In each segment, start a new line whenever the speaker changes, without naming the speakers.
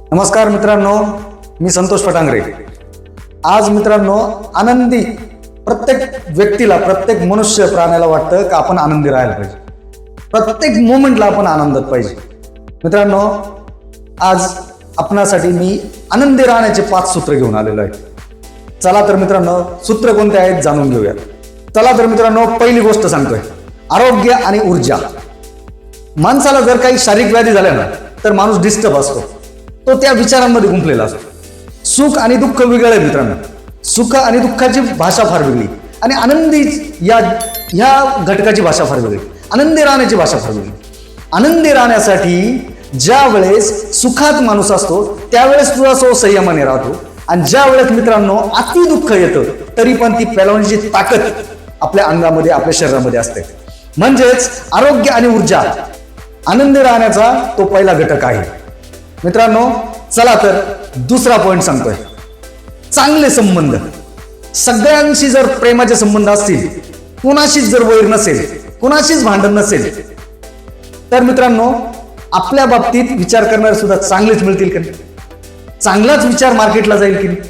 नमस्कार मित्रांनो, मी संतोष फटांगरे। आज मित्रांनो, आनंदी प्रत्येक व्यक्तीला, प्रत्येक मनुष्य प्राण्याला वाटतं की आपण आनंदी राहायला पाहिजे, प्रत्येक मोमेंटला आपण आनंदात पाहिजे। मित्रांनो, आज आपणासाठी मी आनंदी राहण्याचे 5 सूत्र घेऊन आलेलो आहे। चला तर मित्रांनो, सूत्र कोणते आहेत जाणून घेऊया। चला तर मित्रांनो, पहिली गोष्ट सांगतोय, आरोग्य आणि ऊर्जा। माणसाला जर काही शारीरिक व्याधी झाल्या ना, तर माणूस डिस्टर्ब असतो, तो त्या विचारांमध्ये गुंफलेला असतो। सुख आणि दुःख वेगळं आहे मित्रांनो, सुख आणि दुःखाची भाषा फार वेगळी आणि आनंदी या घटकाची भाषा फार वेगळी, आनंदी राहण्याची भाषा फार वेगळी। आनंदी राहण्यासाठी ज्या वेळेस सुखात माणूस असतो त्यावेळेस थोडासा संयमाने राहतो, आणि ज्या वेळेस मित्रांनो अति दुःख येतं तरी पण ती पेलवण्याची ताकद आपल्या अंगामध्ये, आपल्या शरीरामध्ये असते। म्हणजेच आरोग्य आणि ऊर्जा आनंदी राहण्याचा तो पहिला घटक आहे। मित्रांनो, चला तर दुसरा पॉइंट सांगतोय, चांगले संबंध। सगळ्यांशी जर प्रेमाचे संबंध असतील, कोणाशीच जर वैर नसेल, कोणाशीच भांडण नसेल, तर मित्रांनो आपल्या बाबतीत विचार करणारे सुद्धा चांगलेच मिळतील की नाही, चांगलाच विचार मार्केटला जाईल की नाही।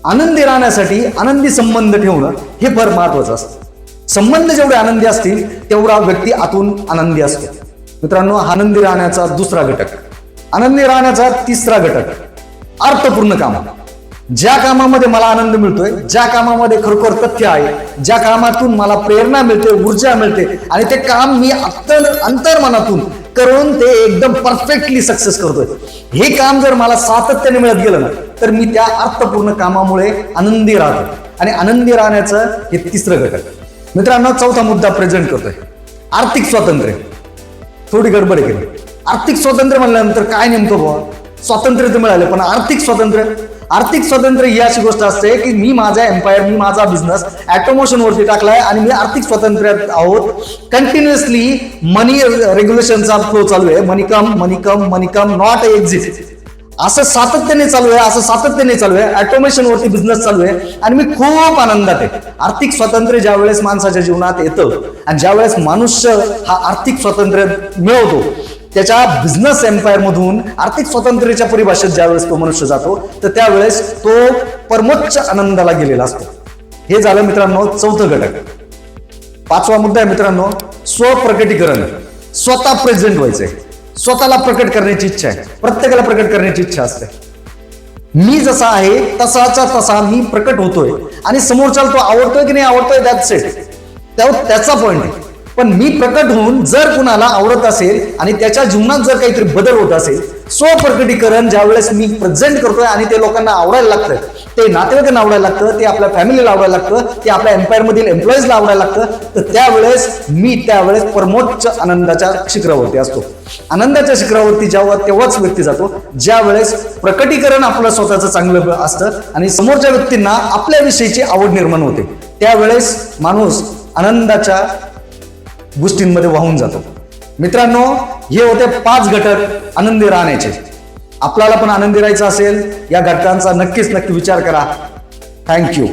आनंदी राहण्यासाठी आनंदी संबंध ठेवणं हे फार महत्वाचं असतं। संबंध जेवढे आनंदी असतील तेवढा व्यक्ती आतून आनंदी असतो। मित्रांनो, आनंदी राहण्याचा दुसरा घटक, आनंदी राहण्याचा तिसरा घटक, अर्थपूर्ण काम। ज्या कामामध्ये मला आनंद मिळतोय, ज्या कामामध्ये खरोखर तथ्य आहे, ज्या कामातून मला प्रेरणा मिळते, ऊर्जा मिळते, आणि ते काम मी अंतर्मनातून करून ते एकदम परफेक्टली सक्सेस करतोय, हे काम जर मला सातत्याने मिळत गेलं ना, तर मी त्या अर्थपूर्ण कामामुळे आनंदी राहतो। आणि आनंदी राहण्याचं हे तिसरं घटक। मित्रांनो, चौथा मुद्दा प्रेझेंट करतोय, आर्थिक स्वातंत्र्य। थोडी गडबड आहे की आर्थिक स्वातंत्र्य म्हणल्यानंतर काय नेमकं बुवा, स्वातंत्र्य तर मिळाले पण आर्थिक स्वातंत्र्य, आर्थिक स्वातंत्र्य ही अशी गोष्ट असते की मी माझा एम्पायर, मी माझा बिझनेस ऑटोमोशन वरती टाकलाय आणि मी आर्थिक स्वातंत्र्यात आहोत। कंटिन्युअसली मनी रेग्युलेशनचा फ्लो चालू आहे, मनी कम मनी कम मनी कम नॉट एक्झिट, असं सातत्याने चालू आहे, असं सातत्याने चालू आहे। ऑटोमेशन वरती बिझनेस चालू आहे आणि मी खूप आनंदात आहे। आर्थिक स्वातंत्र्य ज्या वेळेस माणसाच्या जीवनात येतं आणि ज्या वेळेस मनुष्य हा आर्थिक स्वातंत्र्य मिळवतो, त्याच्या बिझनेस एम्पायर मधून आर्थिक स्वातंत्र्याच्या परिभाषेत ज्या वेळेस तो मनुष्य जातो, तर त्यावेळेस तो परमोच्च आनंदाला गेलेला असतो। हे झालं मित्रांनो चौथं घटक। पाचवा मुद्दा आहे मित्रांनो, स्वप्रकटीकरण। स्वतः प्रेझेंट व्हायचंय, स्वतःला प्रकट करण्याची इच्छा आहे। प्रत्येकाला प्रकट करण्याची इच्छा असते। मी जसा आहे तसाचा तसा मी प्रकट होतोय आणि समोरच्याला तो आवडतोय की नाही आवडतोय दॅट्स इट, त्याचा पॉइंट आहे। पण मी प्रकट होऊन जर कुणाला आवडत असेल आणि त्याच्या जीवनात जर काहीतरी बदल होत असेल, स्वप्रकटीकरण ज्या वेळेस मी प्रेझेंट करतोय आणि ते लोकांना आवडायला लागतं, ते नातेवाईकांना आवडायला लागतं, ते आपल्या फॅमिलीला आवडायला लागतं, ते आपल्या एम्पायर मधील एम्प्लॉईजला आवडायला लागतं, तर त्यावेळेस मी त्यावेळेस परमोच्च आनंदाच्या शिखरावरती असतो। आनंदाच्या शिखरावरती तेव्हाच व्यक्ती जातो ज्या वेळेस प्रकटीकरण आपलं स्वतःचं चांगलं असतं आणि समोरच्या व्यक्तींना आपल्याविषयीची आवड निर्माण होते। त्यावेळेस माणूस आनंदाच्या गोष्टींमध्ये वाहून जातो। मित्रांनो, हे होते 5 घटक आनंदी राहण्याचे। आपल्याला पण आनंदी राहायचं असेल, या घटकांचा नक्की विचार करा। थँक्यू।